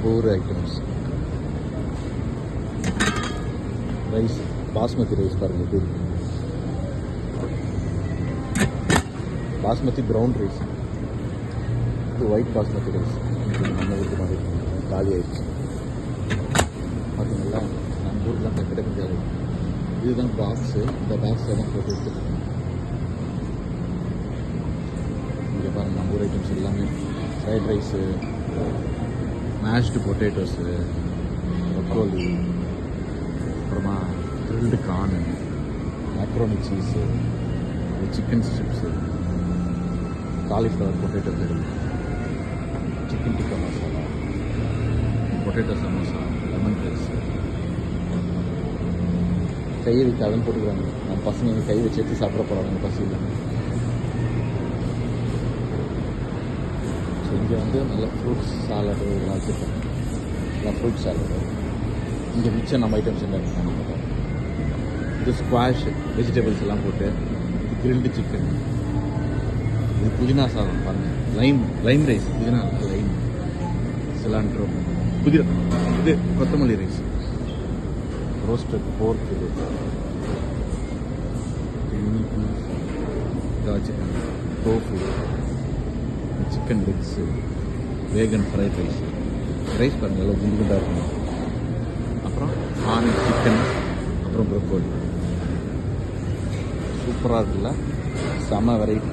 சோறு items. Rice, basmati rice பாருங்கள் எப்படி இருக்கு. பாஸ்மதி ப்ரௌன் ரைஸ், இது ஒயிட் பாஸ்மதி ரைஸ். நம்ம வீட்டு மாதிரி காலி ஆயிடுச்சு பார்த்தீங்களா. நம்ம ஊருக்குலாம் கிட்ட கிடையாது. இதுதான் பாக்ஸு. இந்த பாக்ஸில் தான் போட்டு எடுத்துருக்கோம். இங்கே பாருங்கள் நம்ம ஊர் ஐட்டம்ஸ் எல்லாமே. Fried rice, mashed potatoes, broccoli, அப்புறமா grilled corn, macaroni cheese, chicken strips, cauliflower potato curry, chicken tikka masala, potato samosa, lemon rice. கையை வைக்காதுன்னு போட்டுக்கிறாங்க. நம்ம பசங்க கை வச்சு எடுத்து சாப்பிட போகிறாங்க பசி இல்லை. ஸோ இங்கே வந்து நல்ல ஃப்ரூட்ஸ் சாலடு இதெல்லாம் வச்சுருக்காங்க. நல்லா ஃப்ரூட் சாலடு. இங்கே மிச்சம் நம்ம ஐட்டம்ஸ் என்ன இருக்காங்க. இது ஸ்குவாஷ் வெஜிடபிள்ஸ் எல்லாம் போட்டு கிரில்டு சிக்கன். இது புதினா சாதம் பாருங்கள். லைம் ரைஸ், புதினா லைம், சிலாண்ட்ரோ, இது கொத்தமல்லி ரைஸ், ரோஸ்டட் போர்க், இது சிக்கன், டோஃபு, சிக்கன் லெக்ஸு, வேகன் ஃப்ரைட் ரைஸ். ரைஸ் பாருங்கள் எல்லாம் குண்டு குண்டாக இருக்கணும். அப்புறம் ஆரஞ்சு சிக்கன், அப்புறம் ப்ரொக்கோலி. சூப்பராக இருக்குல்ல, செம வெரைட்டி.